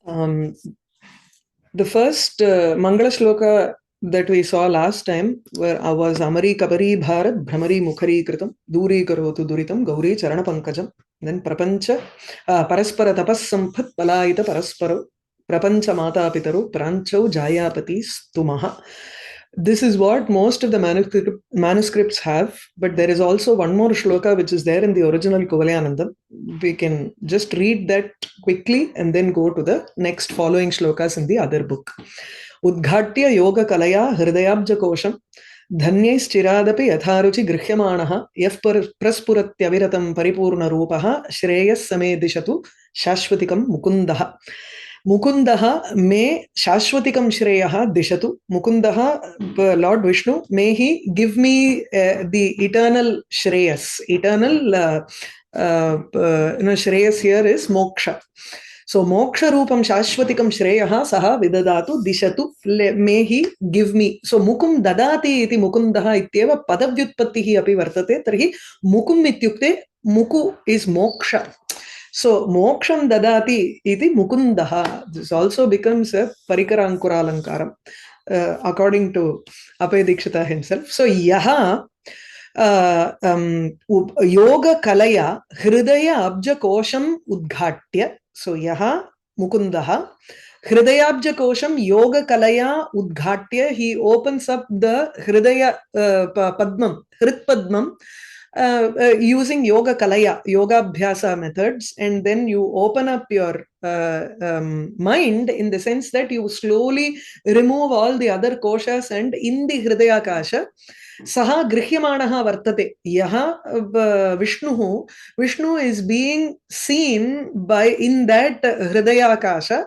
Um, the first Mangala Shloka that we saw last time was Amari Kabari Bharat Brahmari Mukhari Kritam Duri Karotu Duritam Gauri Charana Pankajam. Then Prapancha Paraspara Tapas Samphat Palaita Parasparo Prapancha Mata Pitaru Pranchau Jayapati Stumaha. This is what most of the manuscripts have, but there is also one more shloka which is there in the original Kuvalayananda. We can just read that quickly and then go to the next following shlokas in the other book. Udghatya yoga kalaya hridayabja kosham धन्यैश्चिरादपि यथारुचि गृह्यमाणः यः प्रस्फुरत्यविरतं परिपूर्णरूपः श्रेयः समे दिशतु शाश्वतिकं मुकुन्दः मुकुन्दः मे शाश्वतिकं श्रेयः दिशतु मुकुन्दः Lord Vishnu, may he give me the eternal shreyas. Eternal shreyas here is moksha. So moksha rupam shashvatikam shreyaha saha vidadatu dishatu, may he give me. So mukum dadati iti mukundaha ityeva padavyutpattihi api vartate, tarhi mukum ityukte muku is moksha. So moksham dadati iti mukundaha. This also becomes a parikara ankura alankaram according to Appayya Dikshita himself. So yaha yoga kalaya hridaya abja kosham udghatya. So yaha mukundaha hridayabja kosham yoga kalaya udghatya. He opens up the hridaya padmam, hrit padmam, using yoga kalaya, yoga abhyasa methods, and then you open up your mind in the sense that you slowly remove all the other koshas, and in the hridaya kasha saha grihyamanaha vartate. Yaha Vishnu is being seen by in that hridaya kasha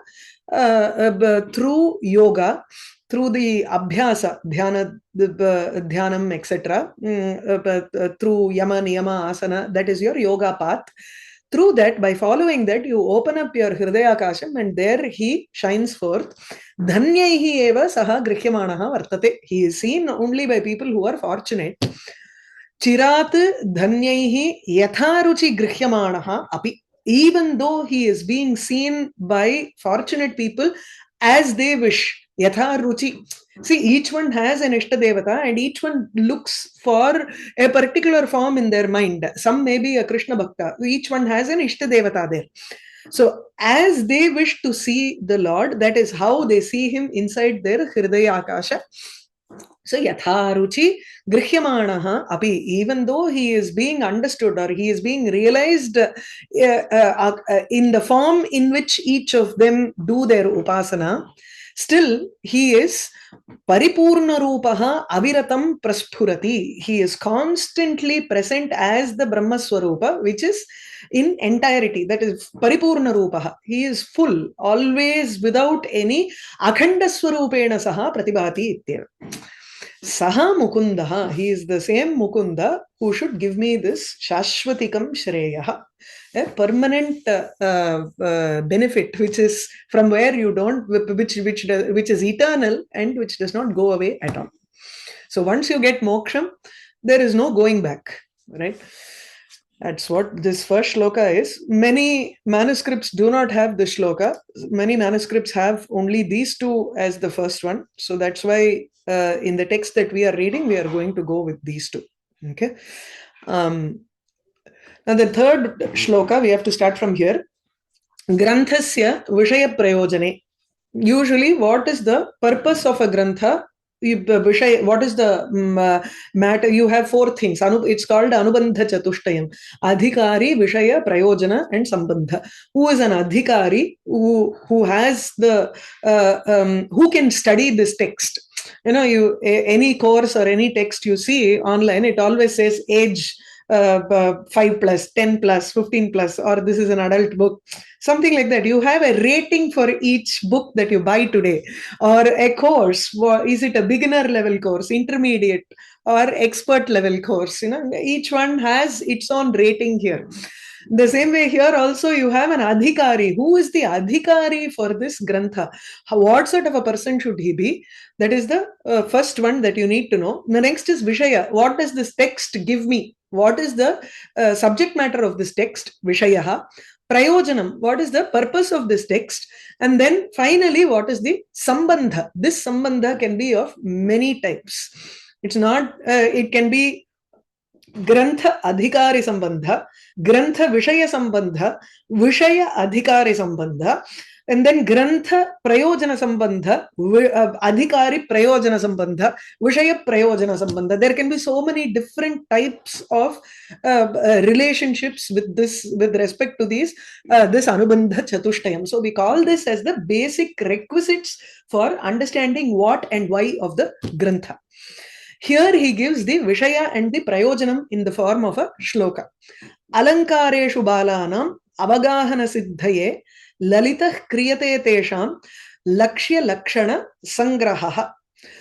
through yoga, through the abhyasa, dhyanam, etc., through yama, niyama, asana, that is your yoga path. Through that, by following that, you open up your hridaya kasham, and there he shines forth. Dhanyaihi eva saha grihyamanaha vartate. He is seen only by people who are fortunate. Chirat dhanyaihi yatharuchi grihyamanaha api. Even though he is being seen by fortunate people as they wish. Yatha ruchi. See, each one has an Ishta Devata and each one looks for a particular form in their mind. Some may be a Krishna Bhakta. Each one has an Ishta Devata there. So, as they wish to see the Lord, that is how they see him inside their Hridaya Akasha. So, Yatha ruchi grihyamanaha api. Even though he is being understood or he is being realized in the form in which each of them do their upasana, still he is paripurna rupaha aviratam prasphurati. He is constantly present as the Brahma Swarupa, which is in entirety, that is paripurna rupaha. He is full, always without any akhanda swarupena saha pratibhati ityeva. Saha mukundaha. He is the same Mukunda who should give me this shashvatikam shreyaha, a permanent benefit, which is from where you don't, which is eternal and which does not go away at all. So once you get moksham, there is no going back, right? That's what this first shloka is. Many manuscripts do not have this shloka. Many manuscripts have only these two as the first one. So that's why in the text that we are reading, we are going to go with these two. Okay. Now the third shloka, we have to start from here. Granthasya Vishaya Prayojane. Usually, what is the purpose of a grantha? What is the matter? You have four things. It's called Anubandha Chatushtayam. Adhikari, Vishaya, Prayojana, and Sambandha. Who is an Adhikari who has the who can study this text? You know, any course or any text you see online, it always says age 5 plus, 10 plus, 15 plus, or this is an adult book, something like that. You have a rating for each book that you buy today, or a course. Is it a beginner level course, intermediate, or expert level course? You know, each one has its own rating here. The same way here also you have an adhikari. Who is the adhikari for this grantha? What sort of a person should he be? That is the first one that you need to know. The next is Vishaya. What does this text give me? What is the subject matter of this text? Vishayaha. prayojanam, what is the purpose of this text, and then finally what is the sambandha. This sambandha can be of many types. It's not, it can be grantha adhikari sambandha, grantha vishaya sambandha, vishaya adhikari sambandha, and then grantha prayojana sambandha, adhikari prayojana sambandha, vishaya prayojana sambandha. There can be so many different types of relationships with this, with respect to these this anubandha chatushtayam. So we call this as the basic requisites for understanding what and why of the grantha. Here he gives the Vishaya and the Prayojanam in the form of a shloka. Alankareshu balanam avagahana siddhaye lalitah kriyate tesham lakshya lakshana sangrahaha.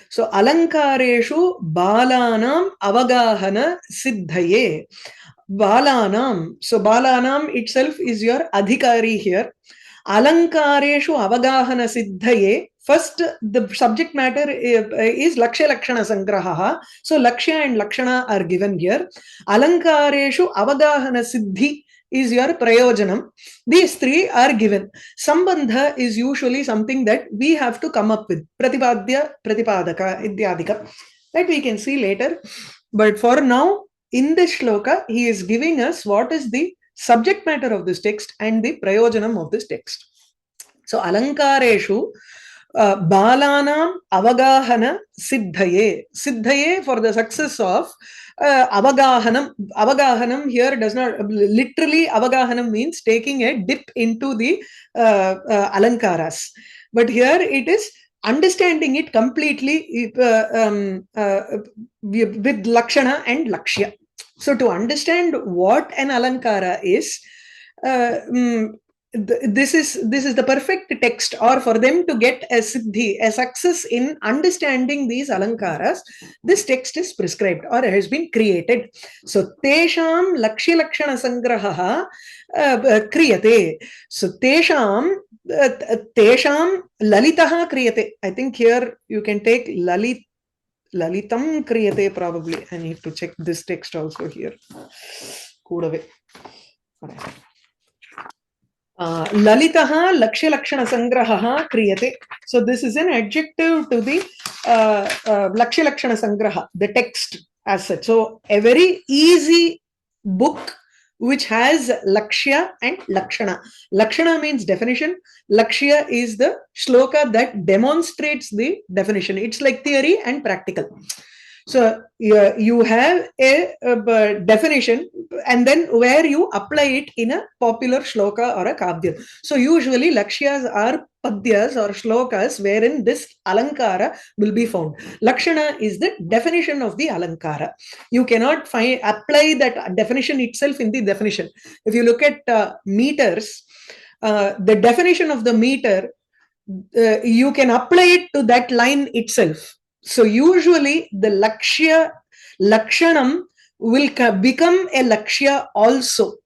So alankareshu balanam avagahana siddhaye. Balanam. So balanam itself is your adhikari here. Alankareshu avagahana siddhaye. First, the subject matter is lakshya lakshana sangraha. So lakshya and lakshana are given here. Alankareshu avagahana siddhi is your prayojanam. These three are given. Sambandha is usually something that we have to come up with. Pratipadya, pratipadaka, idyadika. That we can see later. But for now, in this shloka, he is giving us what is the subject matter of this text and the prayojanam of this text. So alankareshu balanam avagahana siddhaye. Siddhaye, for the success of avagahanam. Avagahanam here does not literally, avagahanam means taking a dip into the alankaras, but here it is understanding it completely with lakshana and lakshya. So to understand what an alankara is, this is the perfect text, or for them to get a siddhi, a success in understanding these alankaras, this text is prescribed or has been created. So tesham lakshya lakshana sangraha kriyate. So tesham lalitaha kriyate. I think here you can take lalitam kriyate probably. I need to check this text also here. Kudave. Lalitaha lakshya lakshana sangraha kriyate. So this is an adjective to the lakshya lakshana sangraha, the text as such. So a very easy book which has lakshya and lakshana. Lakshana means definition. Lakshya is the shloka that demonstrates the definition. It's like theory and practical. So you have a definition, and then where you apply it in a popular shloka or a kavya. So usually lakshyas are padyas or shlokas wherein this alankara will be found. Lakshana is the definition of the alankara. You cannot apply that definition itself in the definition. If you look at meters, the definition of the meter, you can apply it to that line itself. So usually the lakshanam will become a lakshya also.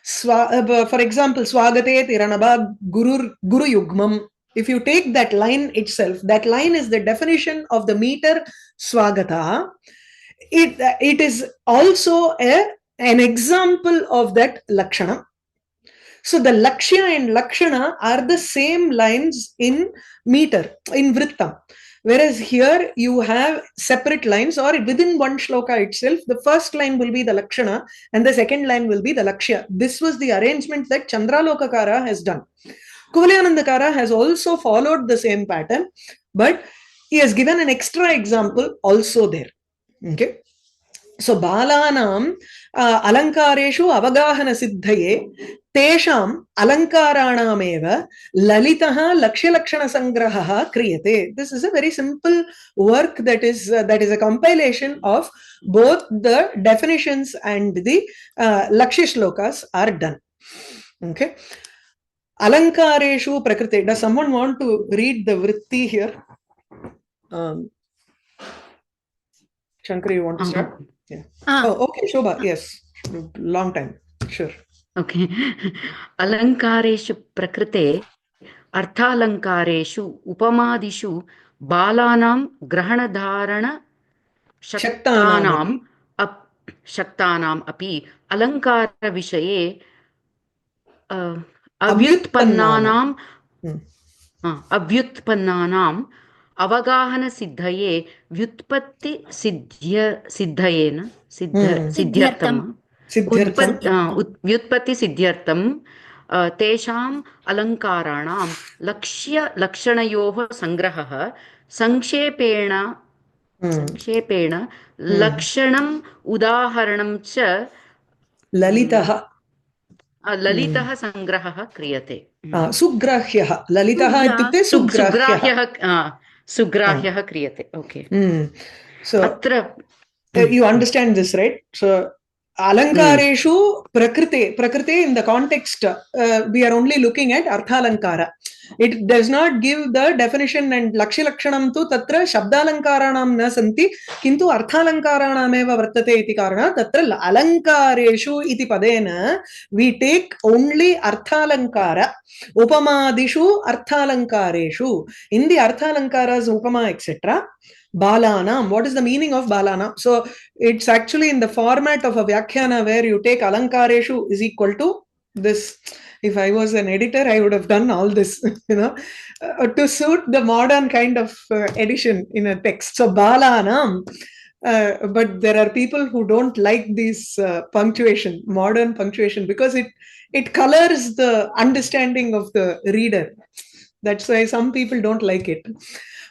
For example, swagate tiranabha guru yugmam. If you take that line itself, that line is the definition of the meter swagata. It is also an example of that lakshana. So the lakshya and lakshana are the same lines in meter, in vrittam. Whereas here you have separate lines, or within one shloka itself, the first line will be the lakshana and the second line will be the lakshya. This was the arrangement that Chandraloka has done. Kuvalayananda has also followed the same pattern, but he has given an extra example also there. Okay. So balanam alankareshu avagahana siddhaye tesham alankaranameva lalitaha lakshya lakshana sangraha kriyate. This is a very simple work that is a compilation of both the definitions and the lakshya shlokas are done. Okay. Alankareshu prakrite. Does someone want to read the vritti here? Shankar, you want to start? Yeah. Oh, okay, Shobha. Yes. Long time. Sure. Okay. Alankareshu prakrite arthalankareshu upamadishu balanam grahanadharana shaktanam api alankara vishaye अव्युत्पन्नानां Hmm. अव्युत्पन्नानाम् अवगाहनसिद्धये व्युत्पत्ति सिद्धयेन सिद्ध्यर्थम् Siddhyartham. व्युत्पत्ति सिद्ध्यर्थं तेषाम् अलङ्काराणां लक्ष्यलक्षणयोः सङ्ग्रहः संक्षेपेण लक्षणम् उदाहरणं च ललितः ललितः सङ्ग्रहः क्रियते सुग्राह्यः ललितः इत्युक्ते सुग्राह्यः सुग्राह्यः क्रियते ओके so अत्र you understand this, right? So alankareshu prakrite in the context we are only looking at arthalankara. It does not give the definition, and lakshanam tu tatra shabdalankaranam na santi kintu arthalankaranam eva vartate iti karana tatra alankareshu iti padena we take only arthalankara. Upamadishu arthalankareshu, in the arthalankaras upama etc. Balanam, what is the meaning of balanam? So it's actually in the format of a vyakhyana where you take alankareshu is equal to this. If I was an editor, I would have done all this, to suit the modern kind of edition in a text. So balanam, but there are people who don't like this punctuation, modern punctuation, because it colors the understanding of the reader. That's why some people don't like it.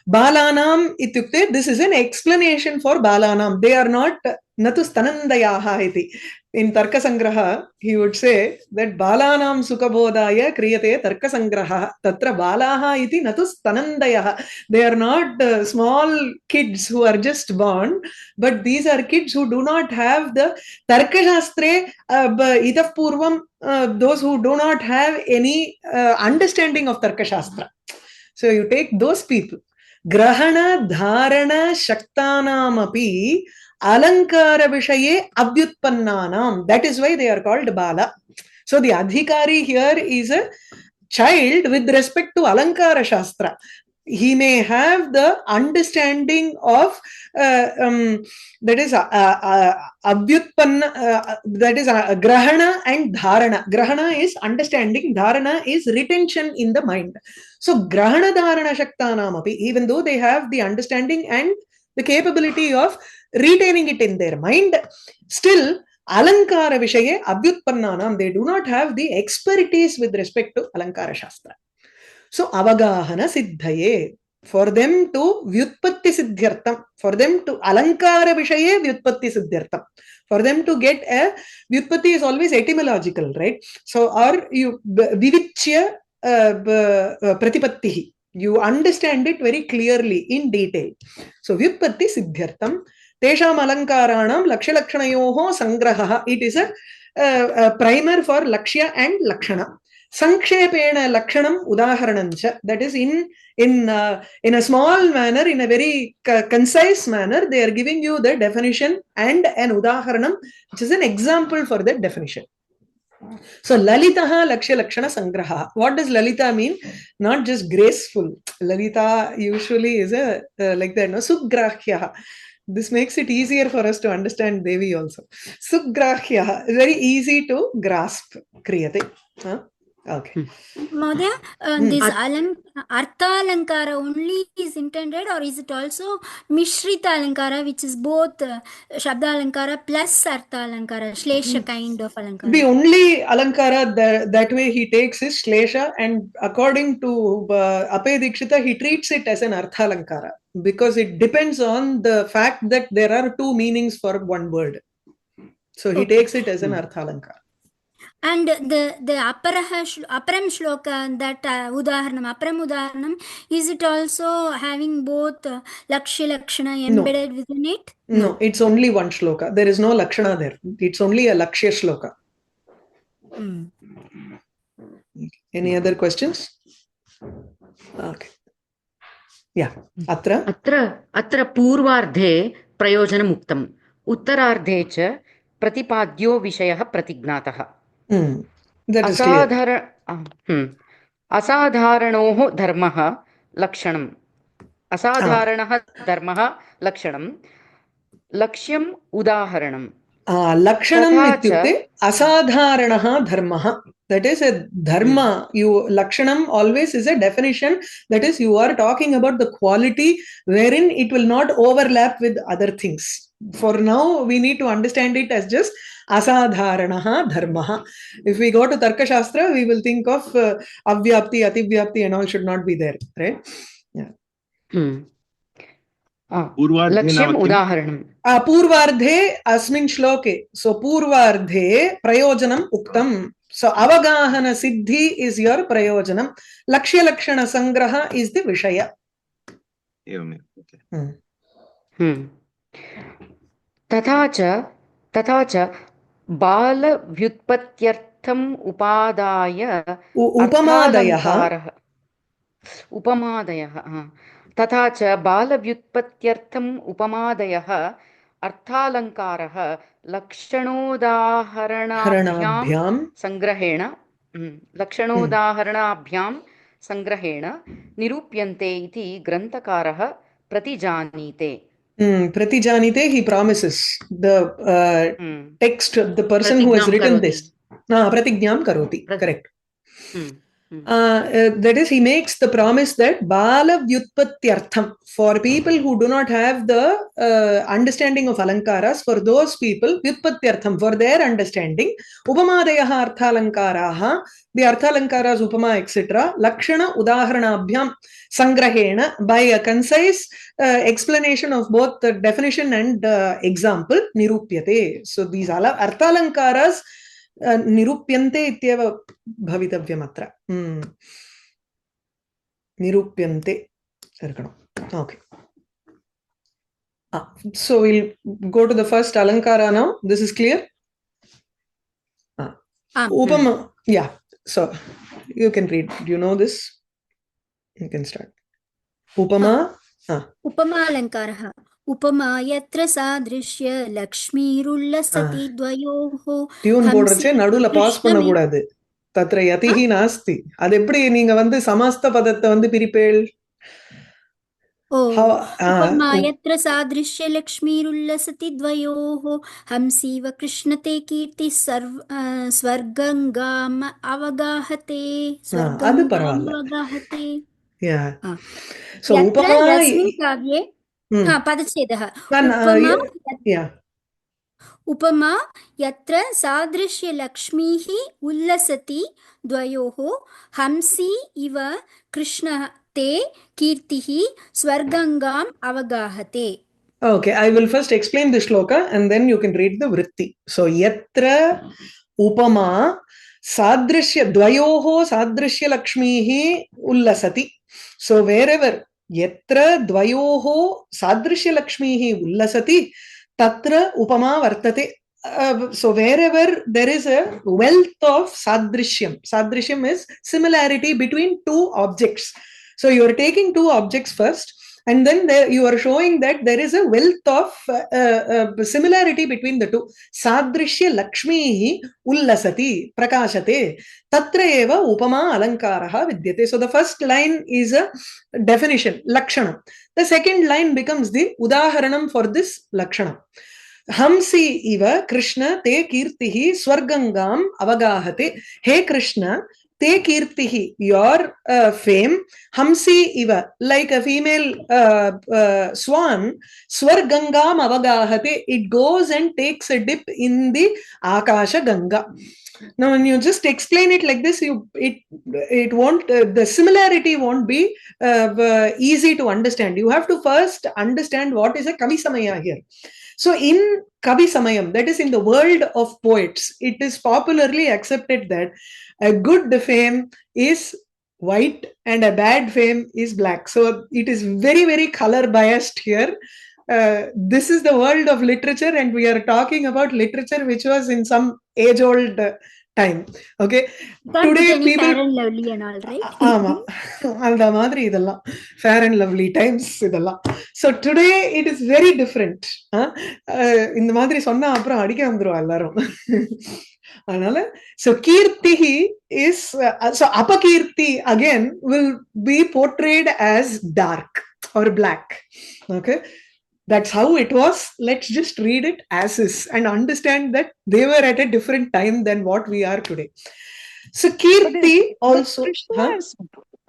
Balanam ityukte, this is an explanation for balanam. They are not natu stanandayaha iti. In Tarka Sangraha, he would say that balanam sukhabodaya kriyate tarka sangraha. Tatra balaha iti natu stanandayaha. They are not small kids who are just born, but these are kids who do not have the tarka shastre itaf purvam, those who do not have any understanding of tarka shastra. So you take those people. Grahana dharana shaktanamapi alankara vishaye avyutpannanam. That is why they are called bala. So the adhikari here is a child with respect to alankara shastra. He may have the understanding of that is avyutpanna, that is grahana and dharana. Grahana is understanding, dharana is retention in the mind. So grahana dharana shaktanamapi, even though they have the understanding and the capability of retaining it in their mind, still alankara vishaye avyutpannanam, they do not have the expertise with respect to alankara shastra. So avagahana siddhaye, for them to vyutpatti siddhyartham, for them to alankara vishaye vyutpatti siddhyartham, for them to get a vyutpatti is always etymological, right? So or you vivichya pratipattihi, you understand it very clearly in detail. So vyutpatti siddhyartham tesham alankaranam lakshanayoho sangraha, it is a primer for lakshya and lakshana. Sankshepena lakshanam udaharanancha, that is in a small manner, in a very concise manner, they are giving you the definition and an udaharanam, which is an example for that definition. So lalitaha lakshya lakshana sangraha. What does lalita mean? Not just graceful. Lalita usually is a like that, no? Sugrahya. This makes it easier for us to understand Devi also. Sugrahya, very easy to grasp. Kriyate. Okay. Mahodaya, this artha alankara only is intended, or is it also mishrita alankara, which is both shabda alankara plus artha alankara, shlesha kind of alankara? The only alankara that way he takes is shlesha, and according to Appayya Dikshita, he treats it as an artha alankara because it depends on the fact that there are two meanings for one word. So he takes it as an artha alankara. And the aparam shloka, that aparam udaharanam, is it also having both lakshya lakshana embedded within it? No, it's only one shloka. There is no lakshana there. It's only a lakshya shloka. Any other questions? Okay. Yeah. अत्र पूर्वार्धे प्रयोजनम् उक्तम्, उत्तरार्धे च प्रतिपाद्यो विषयः प्रतिज्ञातः. असाधारणोः धर्मः लक्षणम्, असाधारणः धर्मः लक्षणं, लक्ष्यम् उदाहरणम्. lakshanam तथा च ityukte asadharanaha dharmaha. That is a dharma. You lakshanam always is a definition. That is, you are talking about the quality wherein it will not overlap with other things. For now, we need to understand it as just asadharanaha dharmaha. If we go to Tarka Shastra, we will think of avyapti, ativyapti and all should not be there, right? Yeah. लक्ष्यम् उदाहरणम् पूर्वार्धे अस्मिन् श्लोके so पूर्वार्धे प्रयोजनम् उक्तम् so avagahana siddhi is your prayojanam lakshya lakshana sangraha is the vishaya तथा च बाल व्युत्पत्त्यर्थम् उपादाय उपमादयः तथा च बालव्युत्पत्त्यर्थम् उपमादयः अर्थालङ्कारः लक्षणोदाहरणाभ्यां संग्रहेण निरूप्यन्ते इति ग्रन्थकारः प्रतिजानीते. Pratijanite, he promises the text, the person who has written this. Pratignyam karoti, correct. That is, he makes the promise that bala vyutpatyartham, for people who do not have the understanding of alankaras, for those people, vyutpatyartham, for their understanding, upamadayaha arthalankaraha, the arthalankaras, upama, etc., lakshana udaharanabhyam sangrahena, by a concise explanation of both the definition and example, nirupyate. So these arthalankaras निरूप्यन्ते इत्येव भवितव्यम् अत्र निरूप्यन्ते okay. So we'll go to the first alankara now. This is clear. Upama, yeah, so you can read. Do you know this? You can start. Upama उपमा अलङ्कारः उपमा यत्र सादृश्य लक्ष्मीरुल्लसति द्वयोः tune போடுறச்சே நடுவுல pass பண்ண கூடாது தத்ர யதிஹி நாஸ்தி அது எப்படி நீங்க வந்து சமஸ்த பதத்தை வந்து பிரிப்பேள் उपमा यत्र सादृश्य लक्ष्मीरुल्लसति द्वयोः हंसीव कृष्णते कीर्ति स्वर्गङ्गाम अवगाहते अवगाहते so upama काव्ये पदच्छेदः उपमा यत्र सादृश्य लक्ष्मीः उल्लसति द्वयोः हंसी इव कृष्णः ते कीर्तिः स्वर्गङ्गाम् अवगाहते. Okay, I will first explain the shloka and then you can read the vritti. So yatra upama sadrishya dvayoho sadrishya lakshmihi ullasati. So wherever yatra dvayoho sadrishya lakshmihi ullasati tatra upama vartate. So wherever there is a wealth of sadrishyam is similarity between two objects. So you are taking two objects first and then you are showing that there is a wealth of similarity between the two. Sadrishya lakshmihi ullasati prakashate tatra eva upama alankaraha vidyate. So the first line is a definition, lakshana. The second line becomes the udaharanam for this lakshana. Hamsi iva Krishna te kirtihi swargangam avagahate. Hey Krishna, te kirtihi, your fame, hamsi iva, like a female swan, swargangam avagahate, it goes and takes a dip in the akasha ganga. Now when you just explain it like this, it won't, the similarity won't be easy to understand. You have to first understand what is a kavi samaya here. So in kavi samayam, that is in the world of poets, it is popularly accepted that a good fame is white and a bad fame is black. So it is very, very color biased here. This is the world of literature and we are talking about literature which was in some age-old time. Okay. Today people fair and lovely and all, right? ஆமா அந்த மாதிரி இதெல்லாம் fair and lovely times இதெல்லாம். So today it is very different. இந்த மாதிரி சொன்னா அப்புறம் அடிக்க வந்துருவா எல்லாரும். அதனால so kirtihi is so apakirti again will be portrayed as dark or black. Okay. That's how it was. Let's just read it as is and understand that they were at a different time than what we are today. So Kirti also.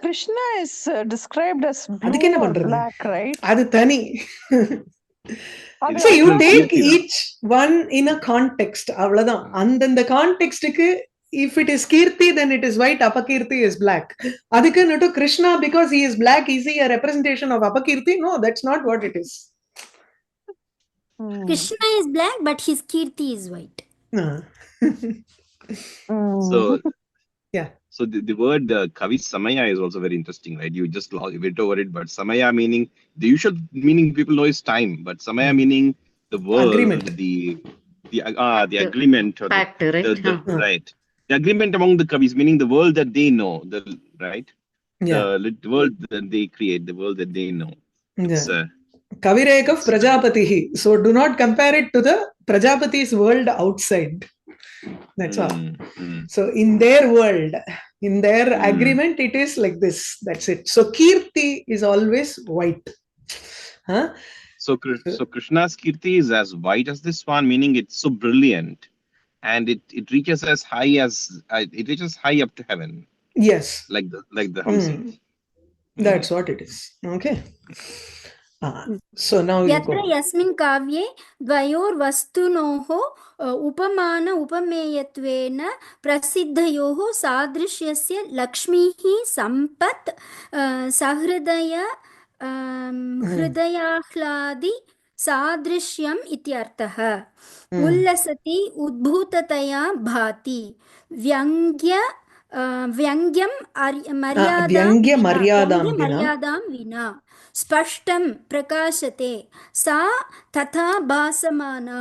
Krishna is described as அதுக்கு blue என்ன or பண்றது? black, right? அது தனி. So you take each one in a context. அவ்வளவுதான். அந்தந்த கான்டெக்ஸ்டுக்கு if it is Kirti, then it is white, Apakirti is black. அதுக்கு நட்டு Krishna, because he is black, is he a representation of Apakirti? No, that's not what it is. Krishna is black, but his Kirti is white. So, yeah. So the word Kavi Samaya is also very interesting, right? You just went over it, but Samaya meaning, the usual meaning people know is time, but Samaya meaning the world, agreement. the agreement, or Fact, right? right. The agreement among the Kavis, meaning the world that they know, right? Yeah. The world that they create, the world that they know. It's, Kavirekav Prajapatihi. So do not compare it to the Prajapati's world outside. That's all. So in their world, in their agreement, it is like this. That's it. So Kirti is always white. Huh? So Krishna's Kirti is as white as this one, meaning it's so brilliant, and it reaches as high as it reaches high up to heaven. Yes. Like the Hamsa. That's what it is. Okay. So now you यत्र यस्मिन् काव्ये द्वयोर् वस्तुनोः उपमान उपमेयत्वेन प्रसिद्धयोः सादृश्यस्य लक्ष्मीः सम्पत् सहृदय हृदयाह्लादि सादृश्यम् इत्यर्थः उल्लसति उद्भूततया भाति व्यङ्ग्यं मर्यादां विना स्पष्टं प्रकाशते सा तथा भासमाना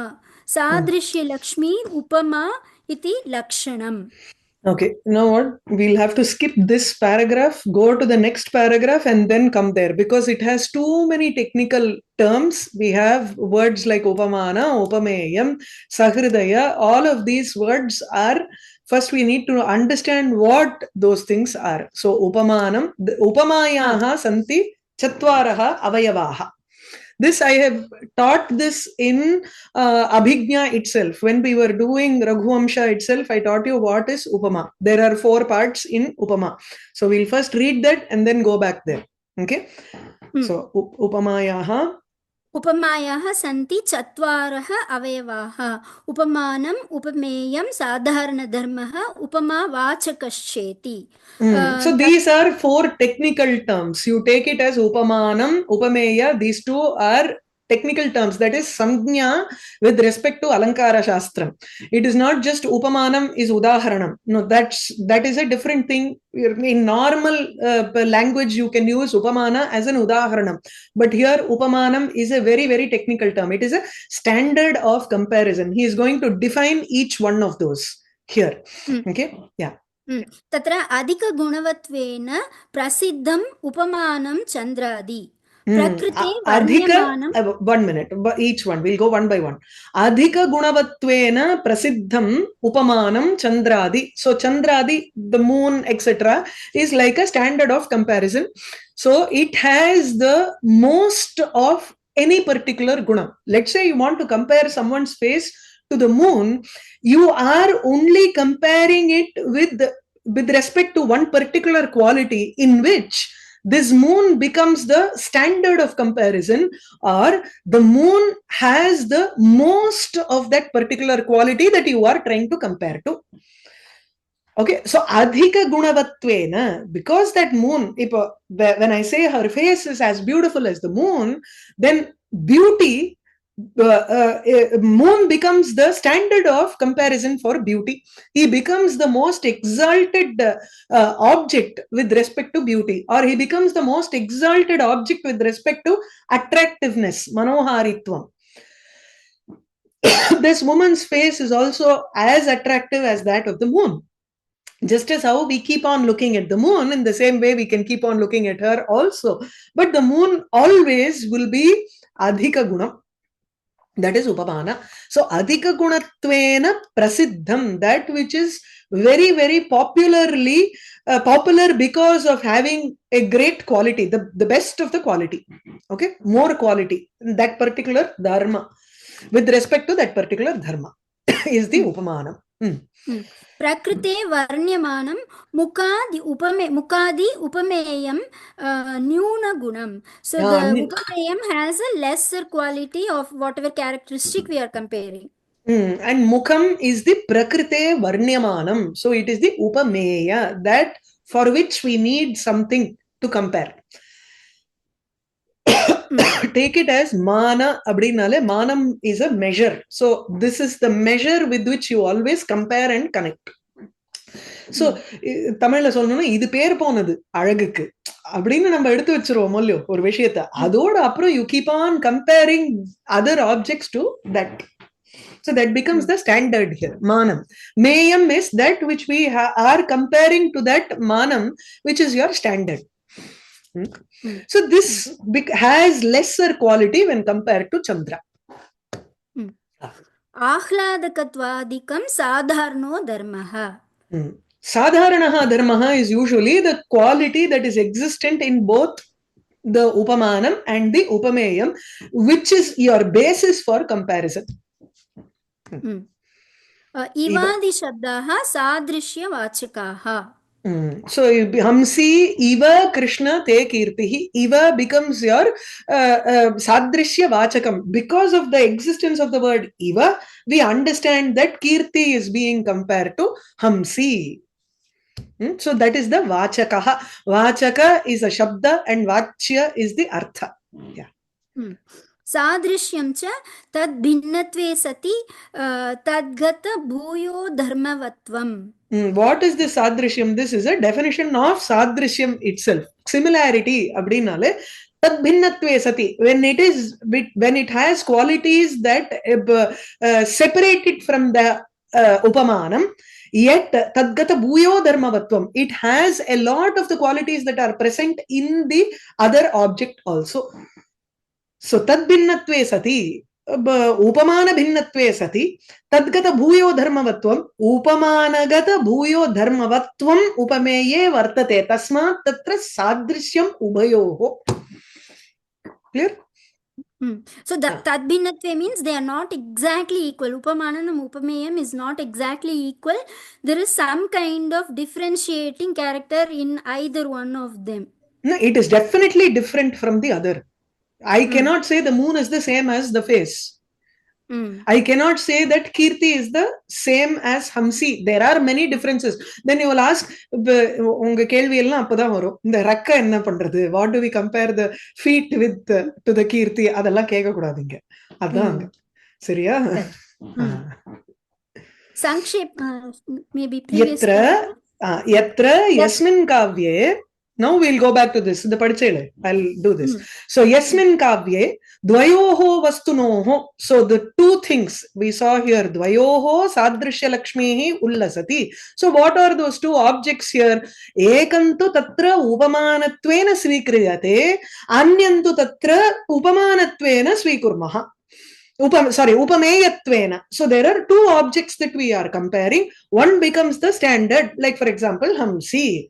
सादृश्य लक्ष्मी उपमा इति लक्षणम्. Okay, now what? We'll have to skip this paragraph, go to the next paragraph, and then come there, because it has too many technical terms. We have words like Upamana, Upameyam, Sahridaya. All of these words are, first we need to understand what those things are. So Upamanam, Upamayaha santi Chatvaraha Avayavaha. This I have taught this in Abhignya itself. When we were doing Raghuvamsha itself, I taught you what is Upama. There are 4 parts in Upama. So we'll first read that and then go back there. Okay? So उपमायाः सन्ति चत्वारः अवयवाः उपमानम् उपमेयं साधारणधर्मः उपमावाचकश्चेति. So these are 4 technical terms. You take it as Upamanam, Upameya. These 2 are technical terms. That is Samjna with respect to Alankara Shastram. It is not just Upamanam is Udaharanam. No, that is a different thing. In normal language, you can use Upamana as an Udaharanam. But here, Upamanam is a very, very technical term. It is a standard of comparison. He is going to define each one of those here. Okay? Yeah. तत्र अधिकगुणवत्वेन प्रसिद्धम् उपमानं चन्द्रादि. One minute, each one. We'll go one by one. Adhika Gunavatvena Prasiddham Upamanam Chandradi. So Chandradi, the moon, etc., is like a standard of comparison. So it has the most of any particular guna. Let's say you want to compare someone's face to the moon, you are only comparing it with respect to one particular quality in which this moon becomes the standard of comparison, or the moon has the most of that particular quality that you are trying to compare to. Okay, so adhika gunavatvena, because that moon, when I say her face is as beautiful as the moon, then beauty, moon becomes the standard of comparison for beauty. He becomes the most exalted object with respect to beauty, or he becomes the most exalted object with respect to attractiveness, manoharitvam. This woman's face is also as attractive as that of the moon. Just as how we keep on looking at the moon, in the same way we can keep on looking at her also. But the moon always will be adhika gunam. That is Upamana. So, Adhika Gunatvena Prasiddham, that which is very, very popular because of having a great quality, the best of the quality. Okay, more quality. That particular dharma, with respect to that particular dharma, is the upamanam. Prakrite varnyamanam mukadi upameyam nyuna gunam. So the upameyam has a lesser quality of whatever characteristic we are comparing. And mukham is the prakrite varnyamanam. So it is the upameya, that for which we need something to compare. Take it as mana abdinale. Manam is a measure. So this is the measure with which you always compare and connect. So தமிழ்ல சொல்லணும்னா இது பேர் போனது அழகுக்கு அப்படின்னு நம்ம எடுத்து வச்சிருவோம் இல்லையோ ஒரு விஷயத்தை, அதோட அப்புறம் you keep on comparing other objects to that. So that becomes the standard here. Manam. Mayam is that which we are comparing to that manam, which is your standard. So this has lesser quality when compared to Chandra. Ahladakatvadikam sadharno dharmaha. Sadharanaha dharmaha is usually the quality that is existent in both the upamanam and the upameyam, which is your basis for comparison. Ivadi shabdaha sadrishya vachakaha. So hamsi iva krishna te kirtihi. Iva becomes your sadrishya vachakam. Because of the existence of the word iva, we understand that kirti is being compared to hamsi. So that is the vachakaha. Vachaka is a shabda and vachya is the artha. Yeah. Sadrishyam cha tad bhinnatve sati tadgata bhuyo dharmavatvam. What is this sadrishyam? This is a definition of sadrishyam itself. Similarity abdinale tad bhinnatve sati. When it has qualities that separate it from the upamanam, yet tadgata bhuyo dharmavatvam. It has a lot of the qualities that are present in the other object also. So tad bhinnatve sati, upamana bhinnatve sati, tadgata bhuyo dharmavatvam, upamanagata bhuyo dharmavatvam upameye vartate, tasmat tatra sadrishyam ubayoho. Clear? So that tadbhinnatve means they are not exactly equal. Upamanam upameyam is not exactly equal. There is some kind of differentiating character in either one of them. No, it is definitely different from the other. I cannot say the moon is the same as the face. I cannot say that Kirti is the same as Hamsi. There are many differences. Then you will ask, unga kelvi ellam appada varum, இந்த rakka enna pandrathu? What do we compare the feet with to the Kirti? அதெல்லாம் கேட்க கூடாதுங்க. அதான் சரியா? Sanksheep, maybe previous. Yatra yasmin kavye. Now we'll go back to this. The padichele. I'll do this. So yasmin kavye dvayoho vastunoho. So the two things we saw here, dvayoho sadrishya lakshmihi ullasati. So what are those two objects here? Ekantu tatra upamanatvena svikriyate, anyantu tatra upamanatvena svikurmaha. Upameyatvena. So there are two objects that we are comparing. One becomes the standard, like for example, Hamsi.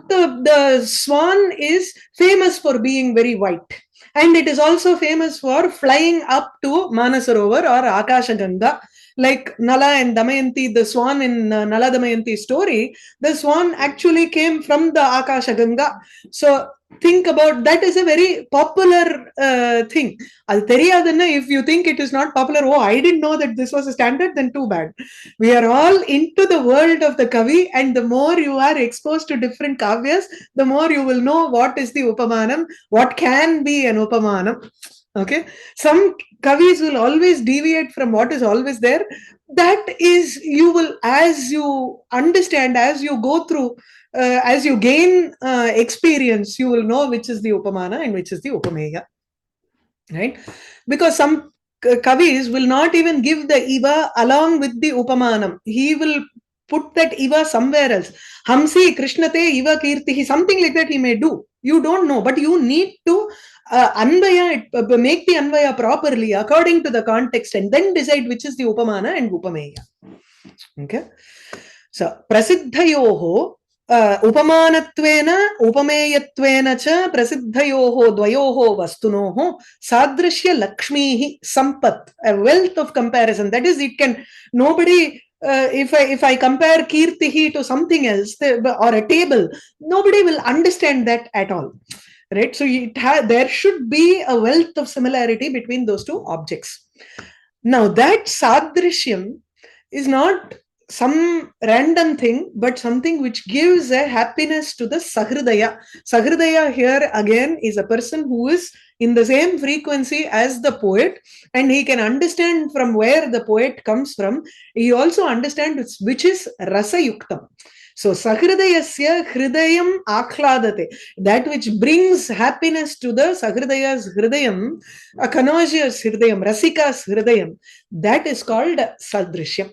The swan is famous for being very white, and it is also famous for flying up to Manasarovar or Akashaganga. Like Nala and Damayanti, the swan in Nala Damayanti story, the swan actually came from the Akashaganga. So think about that is a very popular thing. If you think it is not popular, oh, I didn't know that this was a standard, then too bad. We are all into the world of the Kavi, and the more you are exposed to different kavyas, the more you will know what is the upamanam, what can be an upamanam. Okay, some kavis will always deviate from what is always there. That is, you will, as you understand, as you go through, as you gain experience, you will know which is the upamana and which is the upameya. Right? Because some kavis will not even give the iva along with the upamanam. He will put that iva somewhere else. Hamsi krishnate iva kirtihi, something like that he may do. You don't know, but you need to make the anvaya properly according to the context and then decide which is the upamana and upameya. Okay. So prasiddhayoho उपमानत्वेन उपमेयत्वेन च प्रसिद्धयोः द्वयोः वस्तुनोः सादृश्य लक्ष्मीः सम्पत्, a wealth of comparison. That is, it can nobody if I compare Kirtihi to something else or a table, nobody will understand that at all, right? So there should be a wealth of similarity between those two objects. Now that sadrishyam is not some random thing, but something which gives a happiness to the Sahridaya. Sahridaya here again is a person who is in the same frequency as the poet, and he can understand from where the poet comes from. He also understands which is rasa yuktam. So Sahridayasya hridayam akhladate, that which brings happiness to the Sahridaya's hridayam, a connoisseur's hridayam, rasika's hridayam, that is called sadrishyam.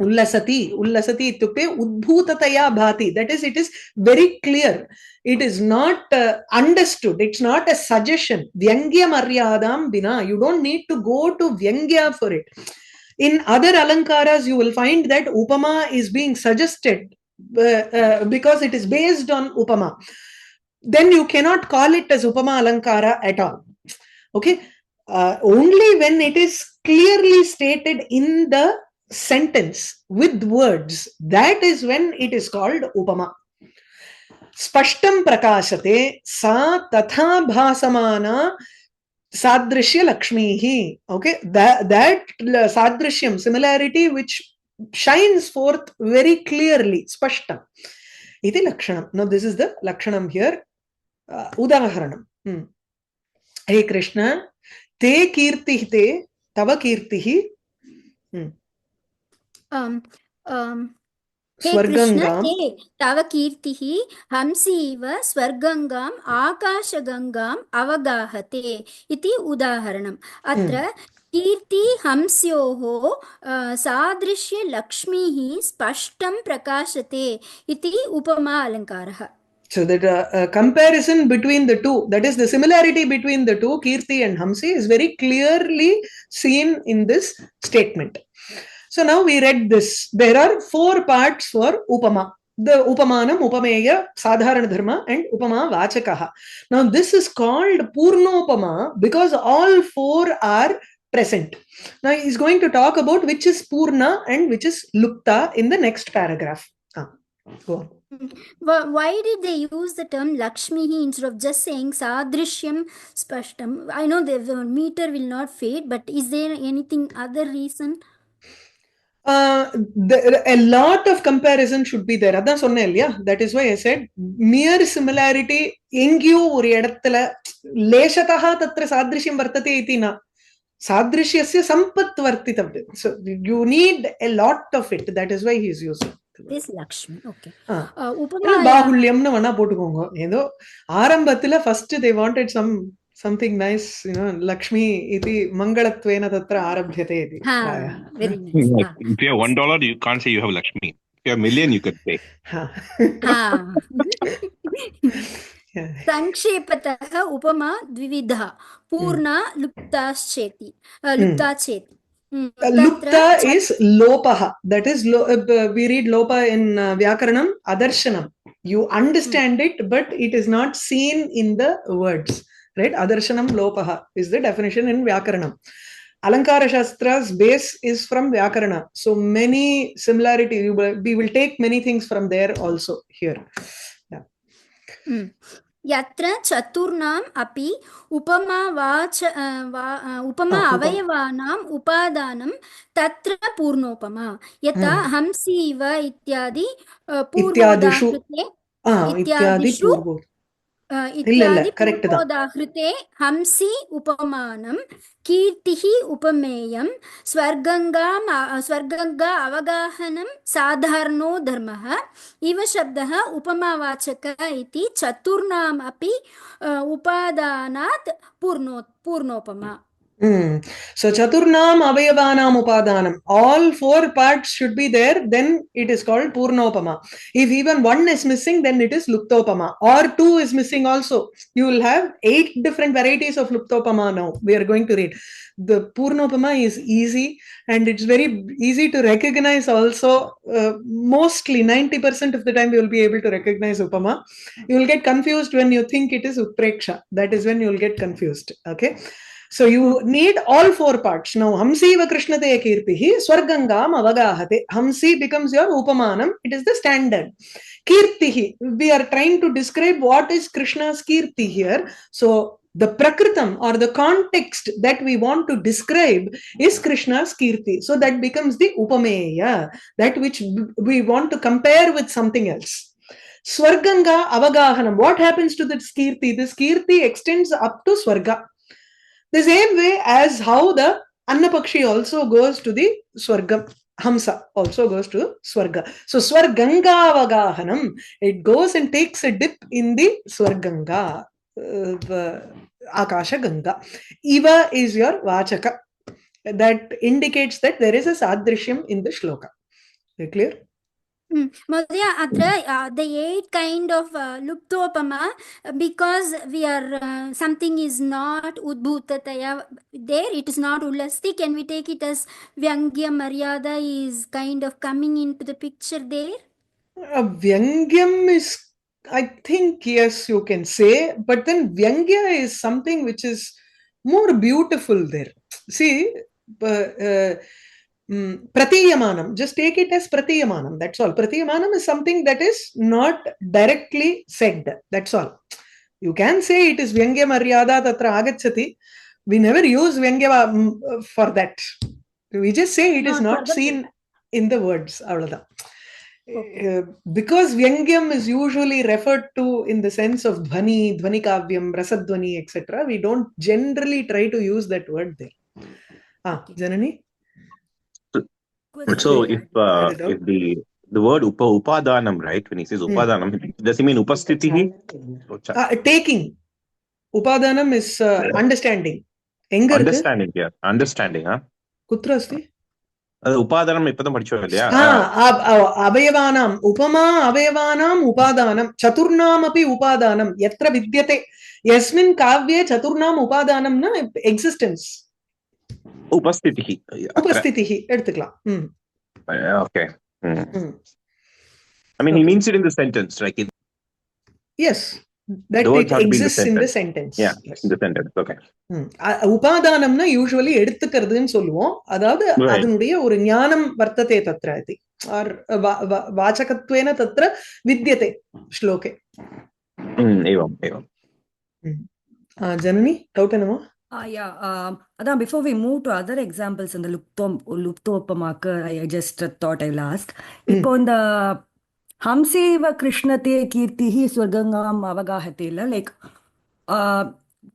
Ullasati itukte udbhutataya bhati. That is, it is very clear. It is not understood. It's not a suggestion. Vyangya maryadam bina. You don't need to go to Vyangya for it. In other alankaras, you will find that Upama is being suggested because it is based on Upama. Then you cannot call it as Upama alankara at all. Okay? Only when it is clearly stated in the sentence with words, that is when it is called Upama. Spashtam prakashate sa tatha bhasamana sadrishya lakshmihi. Okay, that sadrishyam, similarity which shines forth very clearly, spashtam. Iti lakshanam. Now this is the lakshanam here. Udaharanam. Hey Krishna, te kirti te tava kirtihi. हे कृष्ण ते तव कीर्तिः हंसीव स्वर्गङ्गाम् आकाशगङ्गाम् अवगाहते इति उदाहरणम्. अत्र कीर्ति हंस्योः सादृश्य लक्ष्मीः स्पष्टं प्रकाशते इति उपमा अलङ्कारः. So that comparison between the two, that is the similarity between the two, Kirti and Hamsi, is very clearly seen in this statement. So now we read this. There are 4 parts for Upama. The Upamanam, Upameya, Sadharana Dharma, and Upama Vachakaha. Now this is called Purnopama because all 4 are present. Now he is going to talk about which is Purna and which is Lupta in the next paragraph. Go on. Why did they use the term Lakshmi instead of just saying Sadrishyam Spashtam? I know the meter will not fade, but is there anything other reason? A lot of comparison should be there. Adan sonna illaya. That is why I said mere similarity engyo oru edathila leshataha tatra sadrishyam vartate iti na. Sadrishyasya sampat vartitavya. So you need a lot of it. That is why he is using this Lakshmi. Okay. Upama bahulyam na vana potukonga. Edo arambathila first they wanted something nice, Lakshmi iti mangalatvena tatra arabhyate iti. Very nice. If you have $1, you can't say you have Lakshmi. If you have $1 million, you could say. Sankshepatah upama dvividha purna luptascheti. Luptacheti. Lupta is lopaha. That is, we read lopa in Vyakaranam, adarshanam. You understand it, but it is not seen in the words. Right? Adarshanam lopaha is the definition in Vyakaranam. Alankara Shastra's base is from Vyakarana. So many similarity, we will take many things from there also here. Yatra Chaturnam api Upama avayavanam upadanam tatra purnopama. Yata hamsiva ityadi ityadishu इत्यादि पूर्वोदाहृते हंसी उपमानं कीर्तिः उपमेयं स्वर्गङ्गा अवगाहनं साधारणो धर्मः इव शब्दः उपमावाचक इति चतुर्णाम् अपि उपादानात् पूर्णोपमा. So Chaturnam Avayavanam Upadanam. All 4 parts should be there, then it is called Purnopama. If even one is missing, then it is Luptopama. Or 2 is missing also. You will have 8 different varieties of Luptopama now. We are going to read. The Purnopama is easy and it's very easy to recognize also. Mostly 90% of the time you will be able to recognize Upama. You will get confused when you think it is Utpreksha. That is when you will get confused. Okay. So you need all 4 parts. Now, Hamsiva Krishnate Kirtihi, Swargangam Avagahate. Hamsi becomes your Upamanam. It is the standard. Kirtihi. We are trying to describe what is Krishna's Kirti here. So, the Prakritam or the context that we want to describe is Krishna's Kirti. So, that becomes the Upameya, that which we want to compare with something else. Swarganga Avagahanam. What happens to this Kirti? This Kirti extends up to Swarga. The same way as how the Annapakshi also goes to the Swargam. Hamsa also goes to Swarga. So Swarganga Vagahanam, it goes and takes a dip in the Swarganga, Akasha Ganga. Iva is your Vachaka. That indicates that there is a Sadrishyam in the shloka. Are you clear? Madhya, the 8 kind of Luptopama, because we are something is not Udbhutataya there, it is not Ulasti. Can we take it as Vyangya Maryada is kind of coming into the picture there? Vyangyam is, I think, yes, you can say, but then Vyangya is something which is more beautiful there. See, Pratiyamanam, just take it as Pratiyamanam, that's all. Pratiyamanam is something that is not directly said, that's all. You can say it is Vyangya Maryada Tatra Agachati. We never use Vyangya for that. We just say it is not seen in the words. Because Vyangyam is usually referred to in the sense of Dhvani, Dhvani Kavyam, Rasadhvani, etc. We don't generally try to use that word there. Janani? So if the word upadanam, right? When he says upadanam, does he mean upastitihi? Taking. Upadanam is understanding. Understanding, yeah. Understanding, huh? Kutra asti? Upadanam ipadam padichu illaya? Avayavanam. Upama avayavanam upadanam. Chaturnam api upadanam. Yatra vidyate. Yasmin kavye chaturnam upadanam na existence. Upastitihi. Upastitihi. Eduthukalam. Okay. I mean, he means it in the sentence, like it. Yes. That it exists in the sentence. Yeah, yes. In the sentence. Okay. Upadanamna usually eduthukkradunu solluvom. Adhaadu adunuடைய ஒரு ஞானம் வர்த்ததே தத்ர इति. Or vachakatvena tatra vidyate shloke. Evam. Janani, doubt enamo? Adan, before we move to other examples in the Luptopamaka, I just thought I will ask. Ipo in the Hamseva Krishnate Kirtihi Swargangam Avagahate, like,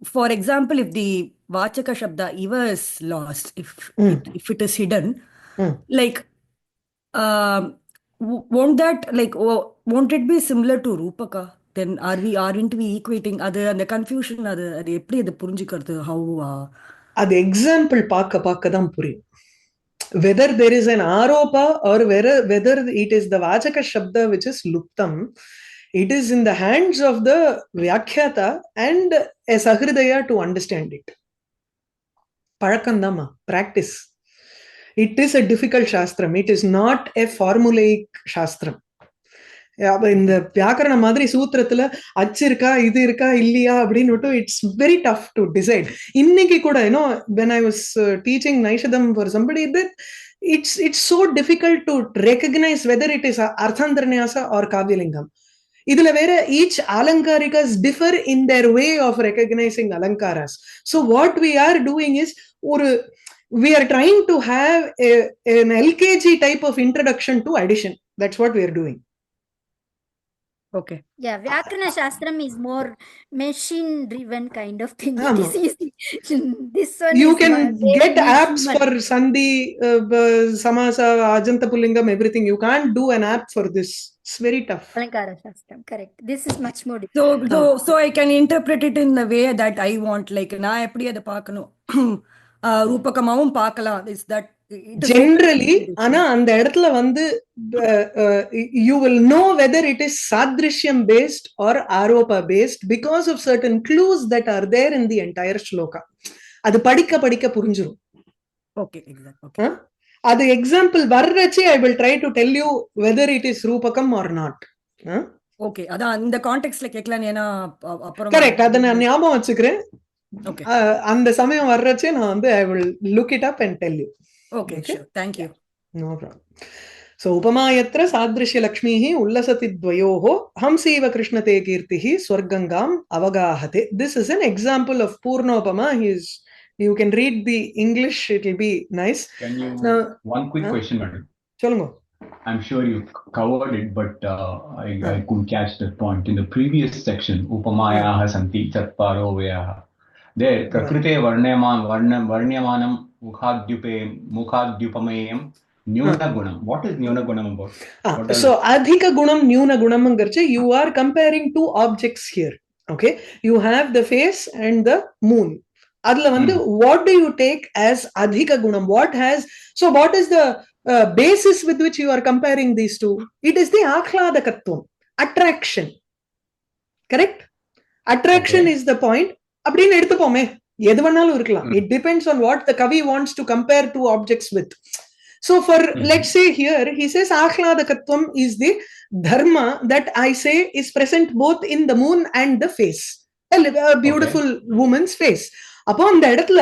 for example, if the Vachaka Shabda Eva is lost, if it is hidden, like, won't it be similar to Rupaka? Then aren't we equating other and the confusion other how the example paaka dam puriyum. Whether there is an aropa or whether it is the vachaka shabda which is luptam, it is in the hands of the vyakhyata and a sahridaya to understand it. Palakandama, practice. It is a difficult shastram. It is not a formulaic shastram. இந்த வியாக்கரண மாதிரி சூத்திரத்துல அச்சு இருக்கா இது இருக்கா இல்லையா அப்படின்னு it's very tough to decide. இன்னைக்கு கூட when I was teaching Naishadam for somebody, that it's so difficult to recognize whether it is Arthantaranyasa or Kavyalingam. இதுல வேற each alankarikas differ in their way of recognizing alankaras. So what we are doing is we are trying to have an LKG type of introduction to addition. That's what we are doing. Okay. Yeah, Vyakarana Shastram is more machine-driven kind of thing. This one you is can get apps human. for Sandhi, Samasa, Ajanta Pulingam, everything. You can't do an app for this. It's very tough. Alankara Shastram, correct. This is much more difficult. So I can interpret it in the way that I want. Like, na eppadi adha paakano. ரூபகமாவும் பார்க்கலாம். Is that generally ஆனா அந்த இடத்துல வந்து you will know whether it is sadrishyam based or aropa based because of certain clues that are there in the entire shloka. அது படிக்க படிக்க புரிஞ்சிரும். Okay, exactly. Okay. அது எக்ஸாம்பிள் வர்றச்சே I will try to tell you whether it is rupakam or not. Okay, அதான் இந்த கான்டெக்ஸ்ட்ல கேட்கலாம். ஏன்னா அப்புறம் கரெக்ட், அதை நான் ஞாபகம் வச்சுக்கிறேன். Okay. அந்த சமயம் வர்றச்சே நான் வந்து I will look it up and tell you. Okay, sure. Thank you. No problem. So upamaayatra sadrishya lakshmihi ullasati dvayoho hamsiva krishnate kirtihi swargangam avagahate. This is an example of purnopama. You can read the English, it will be nice. Can you Now, one quick question, madam? சொல்லுங்க. I'm sure you covered it, but I couldn't catch that point in the previous section. Upamayaha santi chatparo vayaha. There prakrite varnyamanam mukhadyupamayam nyuna gunam. What is nyuna gunam about? So adhika gunam nyuna gunam angarche, you are comparing two objects here. Okay, you have the face and the moon. Adla vandu what do you take as adhika gunam? What is the basis with which you are comparing these two? It is the akladakatvam, attraction. Correct? Attraction is the point. அப்படின்னு எடுத்துப்போமே, எது வேணாலும் இருக்கலாம். It depends on what the kavi wants to compare two objects with. So for let's say here he says akladakatvam is the dharma that I say is present both in the moon and the face, a beautiful woman's face. Upon the இடத்துல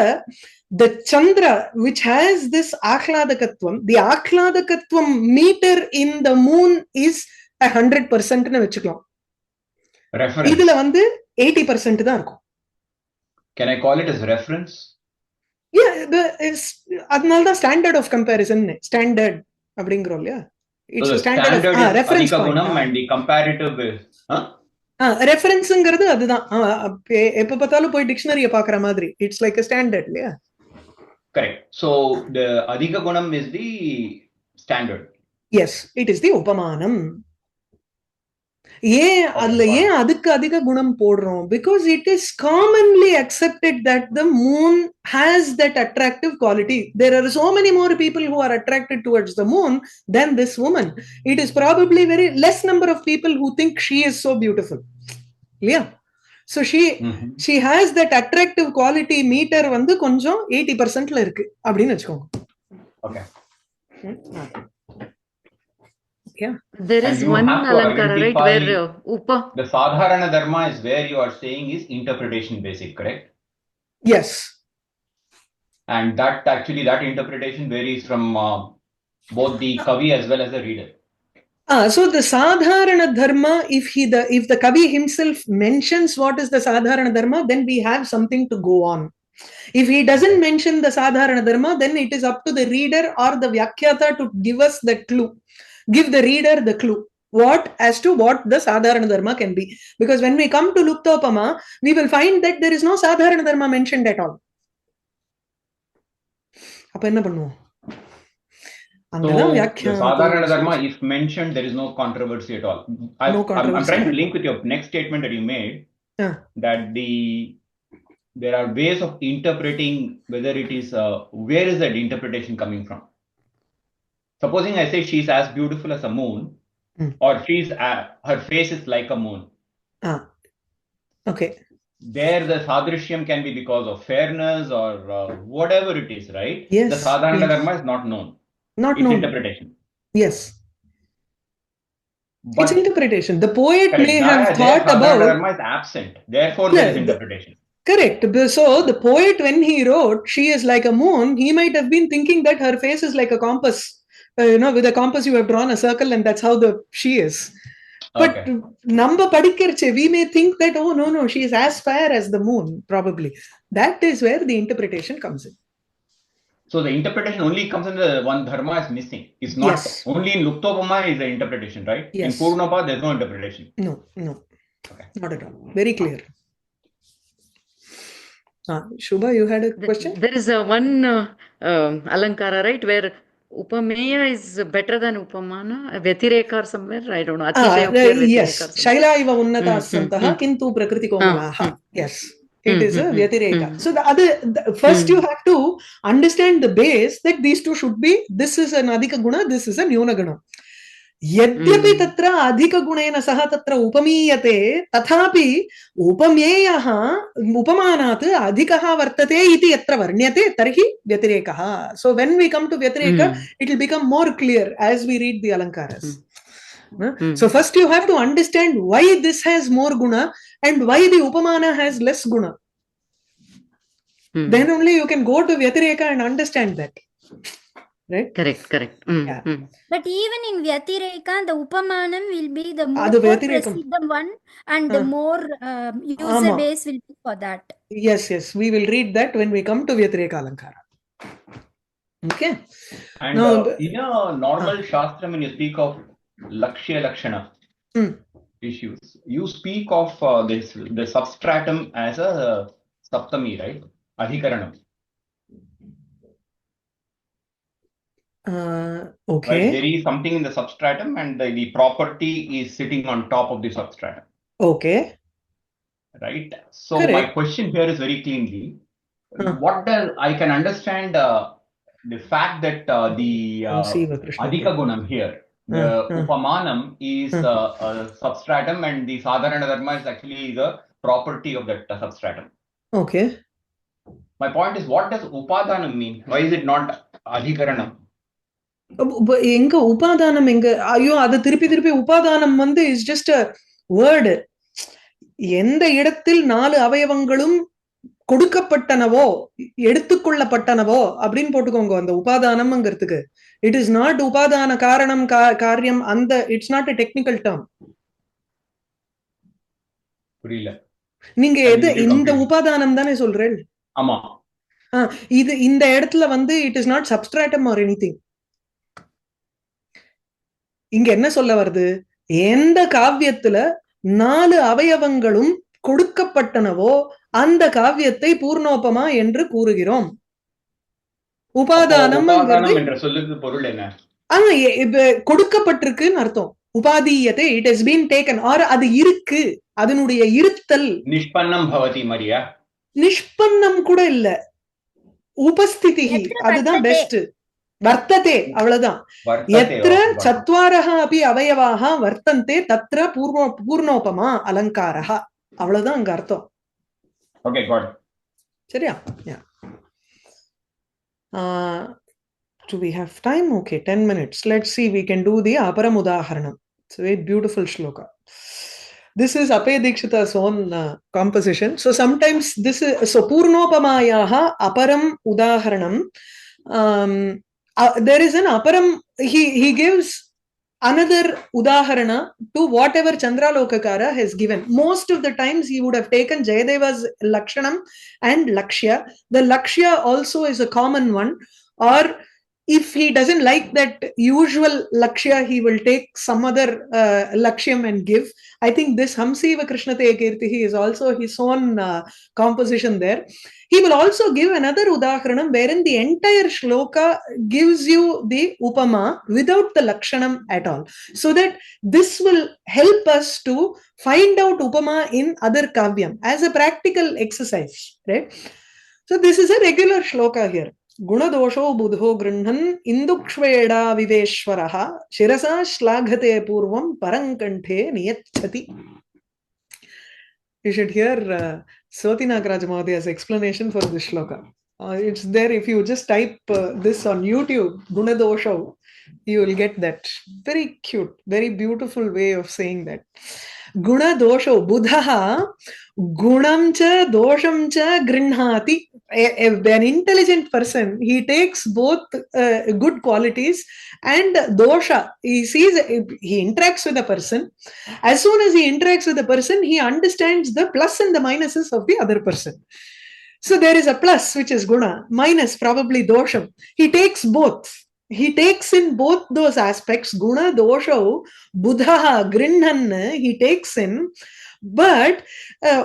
the Chandra which has this akladakatvam, the akladakatvam meter in the moon is 100% னு வெச்சுக்கலாம். இதுல வந்து 80% தான் இருக்கும். Can I call it as reference? Yeah, அதனால தான் standard of comparison, standard அப்படிங்கறோம் இல்லையா? It's a standard of reference point. And the comparative ரெஃபரன்ஸ்ங்கிறது அதுதான். எப்ப பார்த்தாலும் போய் டிக்ஷனரிய பாக்குற மாதிரி. It's like a standard, இல்லையா? Correct. So the adhika gunam is the standard. Yes, it is the upamanam. ஏன் அதுக்கு அதிக குணம் போடுறோம்? Because it is commonly accepted that the moon has that attractive quality. There are so many more people who are attracted towards the moon than this woman. It is probably very less number of people who think she is so beautiful. Yeah. So she has that attractive quality meter வந்து கொஞ்சம் 80%ல இருக்கு அப்படின்னு வெச்சுக்கோங்க. Okay. Yeah. There is one alankara, right, where the sadharana dharma is where you are saying is interpretation basic, correct? Yes. And that interpretation varies from both the kavi as well as the reader. So the sadharana dharma, if the kavi himself mentions what is the sadharana dharma, then we have something to go on. If he doesn't mention the sadharana dharma, then it is up to the reader or the vyakhyata to give us the clue. Give the reader the clue as to what the sadharana dharma can be. Because when we come to Luktopama, we will find that there is no sadharana dharma mentioned at all. அப்ப என்ன பண்ணுவோம்? So the sadharana dharma, if mentioned, there is no controversy at all. I'm trying to link with your next statement that you made, that there are ways of interpreting whether it is where is that interpretation coming from. Supposing I say she's as beautiful as a moon, or her face is like a moon. Okay. There the sadrishyam can be because of fairness or whatever it is, right? Yes. The sadharana dharma is not known. It's known. Interpretation. Yes. But it's interpretation. The poet may have thought about. Sadharana dharma is absent. Therefore, there is interpretation. Correct. So the poet, when he wrote, she is like a moon, he might have been thinking that her face is like a compass. With a compass you have drawn a circle and that's how she is. But namba padikirche, we may think that, oh no, she is as fair as the moon, probably. That is where the interpretation comes in. So the interpretation only comes in the one dharma is missing. It's not only in Luktopama is the interpretation, right? Yes. In Purnapa, there's no interpretation. No. Okay. Not at all. Very clear. Shubha, you had a question? There is one alankara, right, where Upameya is better than Upamana, Vyatireka or somewhere, I don't know. Yes, Shaila iva unnata santaha kintu prakriti komalaha. Yes, It is a Vyatireka. So first you have to understand the base that these two should be, this is an Adhika Guna, this is a Nyuna Guna. यद्यपि तत्र अधिकगुणेन सह तत्र उपमीयते तथापि उपमेयः उपमानात् अधिकः वर्तते इति यत्र वर्ण्यते तर्हि व्यतिरेकः. So when we come to Vyatireka, it will become more clear as we read the alankaras. So first you have to understand why this has more guna and why the upamana has less guna. Then only you can go to Vyatireka and understand that. Right? Correct. Yeah. But even in Vyatireka, the Upamanam will be the more prasiddham one, and the more user base will be for that. Yes. We will read that when we come to Vyatireka Alankara. Okay. And in a normal shastra, when you speak of lakshana issues, you speak of the substratum as a saptami, right? Adhikaranam. Okay. Right? There is something in the substratum and the property is sitting on top of the substratum. Okay. Right? So Correct. my question here is very cleanly, what does I can understand the fact that the Adhika Gunam here, the Upamanam is a substratum and the Sadharana Dharma is actually the property of that substratum. Okay. My point is, what does Upadanam mean? Why is it not Adhikaranam? எங்க உபாதானம் எங்க? ஐயோ, அது திருப்பி உபாதானம் வந்து is just a word. எந்த இடத்தில் 4 அவயவங்களும் கொடுக்கப்பட்டனவோ எடுத்துக்கொள்ளப்பட்டனவோ அப்படின்னு போட்டுக்கோங்க அந்த உபாதானம்ங்கிறதுக்கு. இட் இஸ் நாட் உபாதான காரணம் காரியம், அந்த it's not a technical term. புரியல. நீங்க எது இந்த உபாதானம் தானே சொல்றேன்? ஆமா. இது இந்த இடத்துல வந்து it is not substratum or anything. இங்க என்ன சொல்ல வருது? எந்த காவியத்துல 4 அவயவங்களும் கொடுக்கப்பட்டனவோ அந்த காவியத்தை பூர்ணோபமா என்று கூறுகிறோம். உபாதானம் என்ற சொல்லுக்கு பொருள் என்ன? கொடுக்கப்பட்டிருக்குன்னு அர்த்தம். உபாதீயத்தை, it has been taken, or அது இருக்கு, அதனுடைய இருத்தல். நிஷ்பன்னம் பவதி மரியா, நிஷ்பன்னம் கூட இல்ல, உபஸ்திதி, அதுதான் பெஸ்ட். வர்த்ததே, அவ்வளவுதான். எத்திர சத்வாரஹ அபி அவயவாஹ வர்த்தந்தே தத்ர பூர்ணோபமா அலங்காரஹ, அவ்வளவுதான் அங்க அர்த்தம். Okay, got it. சரியா? யா. Do we have time? Okay, 10 minutes. Let's see, we can do the aparam udaharanam. It's a very beautiful shloka. This is Appayya Dikshita's own composition. So sometimes this is, so purnopamayaha aparam udaharanam. There is an aparam, he gives another udaharana to whatever Chandraloka has given. Most of the times he would have taken Jayadeva's lakshanam and lakshya. The lakshya also is a common one, or if he doesn't like that usual lakshya, he will take some other lakshyam and give. I think this Hamsiva Krishnate Kirtihi is also his own composition there. He will also give another udaharanam wherein the entire shloka gives you the upama without the lakshanam at all, so that this will help us to find out upama in other kavyam as a practical exercise, right? So this is a regular shloka here. गुणदोषो बुधो गृह्णन् इन्दुक्ष्वेडा विवेश्वरः शिरसा श्लाघते पूर्वं परंकण्ठे नियच्छति. You should hear Swati Nagaraj Mahodiya's explanation for this shloka. It's there. If you just type this on YouTube, Gunadosho, you will get that. Very cute, very beautiful way of saying that. Gunadosho, Buddha, Gunam cha dosham cha grinhati. An intelligent person, he takes both good qualities and dosha. He sees, he interacts with a person. As soon as he interacts with a person, he understands the plus and the minuses of the other person. So there is a plus, which is guna, minus probably dosham. He takes both. He takes in both those aspects, guna, dosha, buddha, grinhan, he takes in. But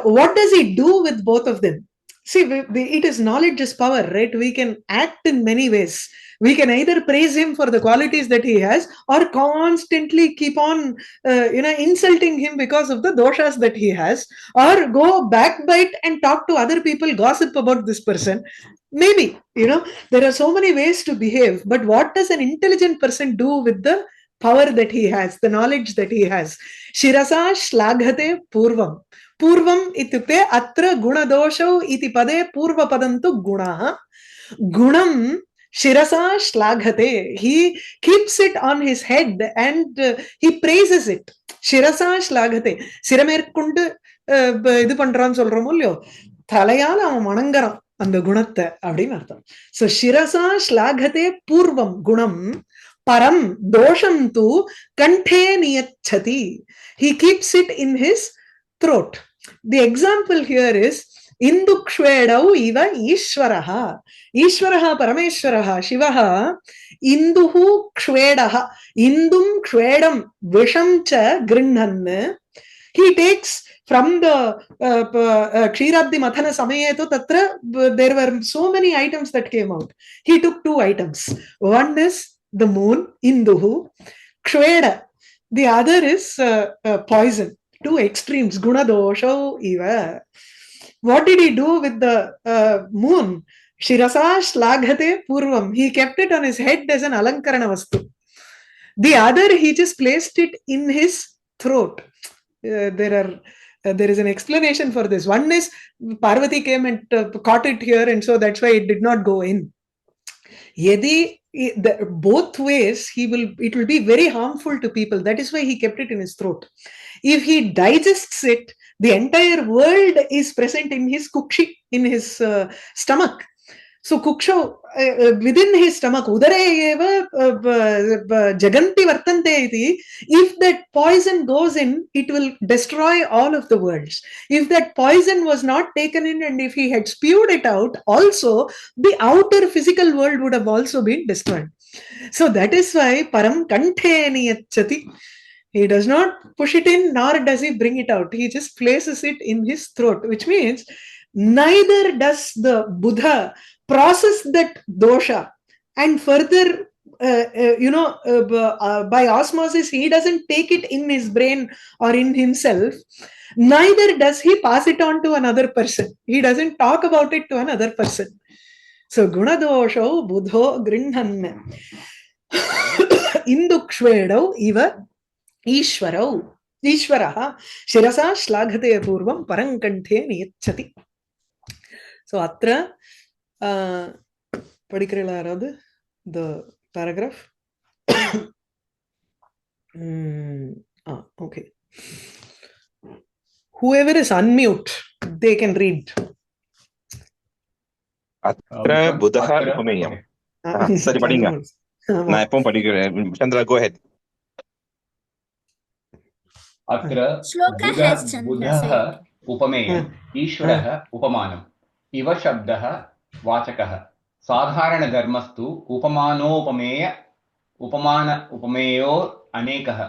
what does he do with both of them? See, it is knowledge is power, right? We can act in many ways. We can either praise him for the qualities that he has, or constantly keep on insulting him because of the doshas that he has, or go backbite and talk to other people, gossip about this person. Maybe, there are so many ways to behave, but what does an intelligent person do with the power that he has, the knowledge that he has? Shirasa shlaghate purvam. Purvam ityukte atra gunadosho iti pade purva padantu gunaha. Gunam shirasa shlaghate. He keeps it on his head and he praises it. Shirasa shlaghate. Siramerkundu idu pandran solrom illyo. Thalayala avan manangaran அந்த குணத்தை அப்படின்னு அர்த்தம். So shirasa shlaghate purvam gunam param dosham tu kanthe niyachati. He keeps it in his throat. The example here is indukshvedau iva ishvaraha. Ishvaraha parameshvaraha shivaha induhu kshvedaha. Indum kshvedam visham cha grinhan. He takes from the Kshirabdi Mathana Samayeto Tatra, there were so many items that came out. He took 2 items. One is the moon, Induhu, Kshveda. The other is poison. 2 extremes, Gunadosho Eva. What did he do with the moon? Shirasa Shlaghate Purvam. He kept it on his head as an alankarana vastu. The other, he just placed it in his throat. There is an explanation for this. One is Parvati came and caught it here, and so that's why it did not go in. Yadi, both ways, it will be very harmful to people. That is why he kept it in his throat. If he digests it, the entire world is present in his kukshi, in his stomach. So kuksha, within his stomach, udare eva jaganti vartante iti. If that poison goes in, it will destroy all of the worlds. If that poison was not taken in, and if he had spewed it out, also the outer physical world would have also been destroyed. So that is why param kanthe niyachati. He does not push it in, nor does he bring it out. He just places it in his throat, which means neither does the Buddha process that dosha and further, by osmosis, he doesn't take it in his brain or in himself. Neither does he pass it on to another person. He doesn't talk about it to another person. So gunadosho budho grinhan indukshvedau iva ishvaraha shirasa shlaghate purvam parankanthe niyachati. So atra படிக்கிறீங்களா யாராவது the paragraph? Okay. Whoever is unmute, they can read. Atra buddha upameyam. Sari padinga. Na eppom padikiren. Chandra, go ahead. Atra buddha upameyam ishvaraha upamanam iva shabdaha वाचकः साधारण धर्मस्तु उपमानोपमेय उपमेयो अनेकः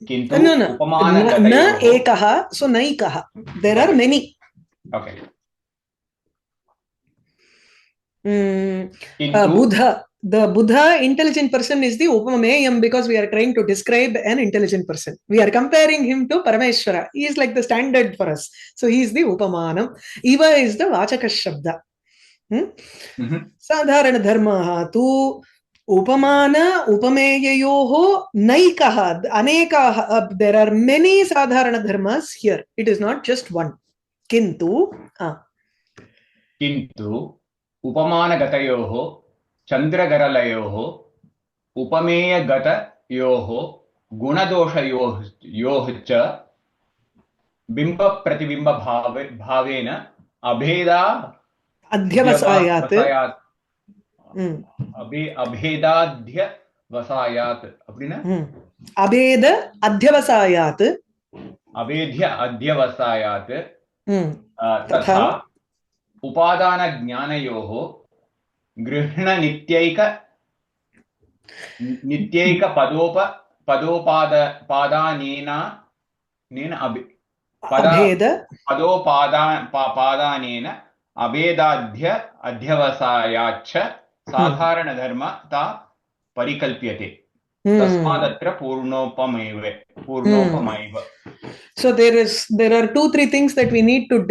किन्तु उपमानगतयोः न एकः, so नैकः. There are many. Okay. Buddha, the Buddha intelligent person is the Upameyam, because we are trying to describe an intelligent person. We are comparing him to Parameshwara. He is like the standard for us. So he is the Upamanam. Iva is the Vachaka Shabda. Sadharana Dharmaha tu Upamana Upameyayoho Naikaha Anekaha. There are many Sadharana Dharmas here. It is not just one. Kintu उपमानगतयोः चन्द्रगरलयोः उपमेयगतयोः गुणदोषयोः च बिम्बप्रतिबिम्बभावेन अभेदाध्यवसायात् அப்படினா अभेद्य तथा उपादान ज्ञानयोः गृह्ण नित्यैक पदोपादानेन पादानेन अभेदाध्य अध्यवसायाच्च साधारण धर्म ता परिकल्प्यते तस्मादत्र पूर्णोपमैव. So there are 2-3 things that we need to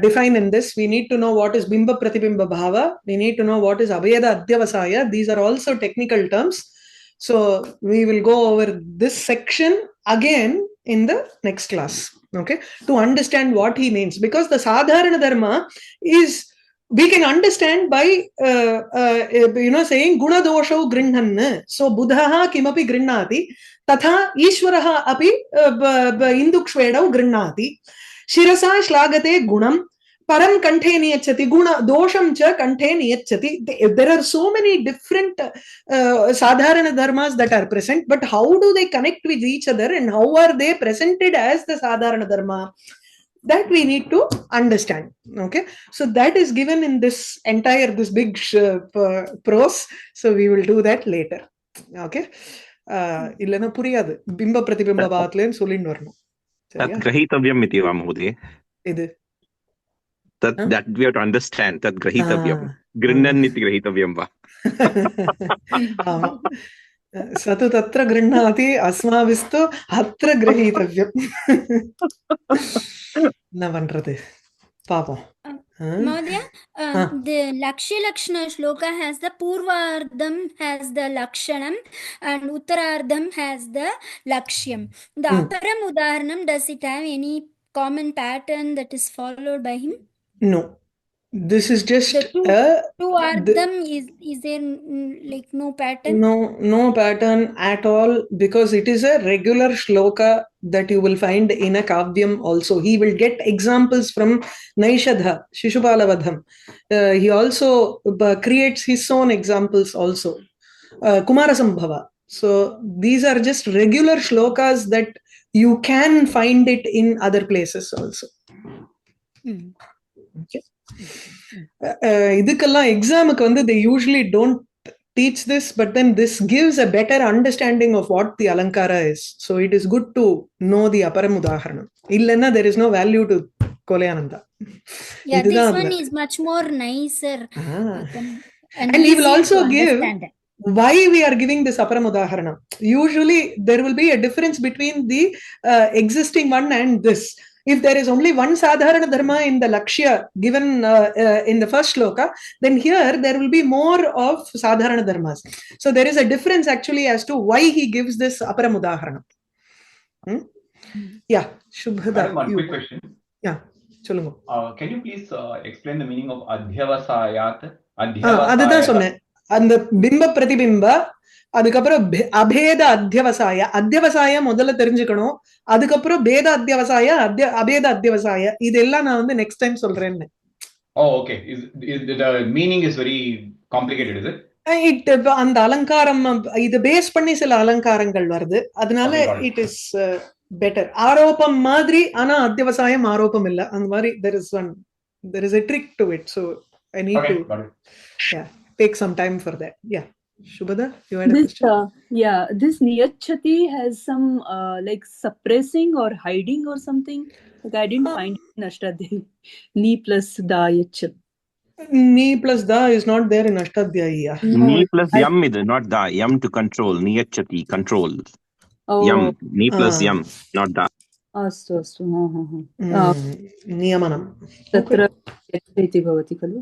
define in this. We need to know what is bimba pratibimba bhava. We need to know what is abheda adhyavasaya. These are also technical terms. So we will go over this section again in the next class, okay, to understand what he means, because the sadharana dharma is, we can understand by saying guna doshau grinhan. So buddhaha kimapi grinnati tatha ishwaraha api indukshvedau grinnati shirasa shlagate gunam param kanthe niyachati guna dosham cha kanthe niyachati. There are so many different sadharana dharmas that are present, but how do they connect with each other and how are they presented as the sadharana dharma? That we need to understand, okay? So that is given in this big prose, so we will do that later, okay? illana puriyadu bimba pratibimba bhavatlen sollindu varanum, tat grahitavyam iti va mohodaye. idu that we have to understand, tat grahitavyam grinnan iti grahitavyam va. सतु तत्र गृह्णाति अस्माभिस्तु अत्र गृहीतव्यम्. न पண்றது பாப்போம். Mahodaya, the lakshana shloka has the purvardham has the lakshanam and uttarardham has the lakshyam. The aparam udaharanam, does it have any common pattern that is followed by him? No, this is just two ardham. Is there like no pattern? No pattern at all, because it is a regular shloka that you will find in a kavyam also. He will get examples from Naishadha, Shishupalavadham. He also creates his own examples also. Kumarasambhava. So these are just regular shlokas that you can find it in other places also. Okay. இதுக்கெல்லாம் எக்ஸாமுக்கு வந்து they usually don't teach this, but then this gives a better understanding of what the alankara is. So it is good to know the aparam udaharanam. Illenna there is no value to Kuvalayananda. Yeah, this one is much more nicer. And he will also give why we are giving this aparam udaharanam. Usually there will be a difference between the existing one and this. If there is only one sadharana dharma in the lakshya given in the first shloka, then here there will be more of sadharana dharmas. So there is a difference actually as to why he gives this aparam udaharanam. Yeah, Shubhada. One quick question. Yeah, cholunga. Can you please explain the meaning of adhyavasayat? அதுதான் சொன்னேன். அந்த பிம்ப பிரதிபிம்ப, அதுக்கப்புறம் அபேத அத்தியவசாய. அத்தியவசாய முதல்ல தெரிஞ்சுக்கணும், அதுக்கப்புறம் பேத அத்தியவசாய, அபேத அத்தியவசாய. இதெல்லாம் நான் வந்து நெக்ஸ்ட் டைம் சொல்றேன்னு. Oh, okay. The meaning is very complicated, is it? அந்த அலங்காரம் இது பேஸ் பண்ணி சில அலங்காரங்கள் வருது, அதனால இட் இஸ் பெட்டர். ஆரோப்பம் மாதிரி, ஆனா அத்தியவசாயம் ஆரோப்பம் இல்ல, அந்த மாதிரி there is a trick to it, so I need to take some time for that. Yeah. Shubhada, you had a question? This niyachati has some like suppressing or hiding or something. Like I didn't find it in Ashtadhyayi. Ni plus da yachat. Ni plus da is not there in Ashtadhyayi. Ni plus yam is not da. Yam to control. Niyachati, control. Yam. Ni plus yam, not da. Astu. Niyamanam. Tatra yachati bhavati khalu.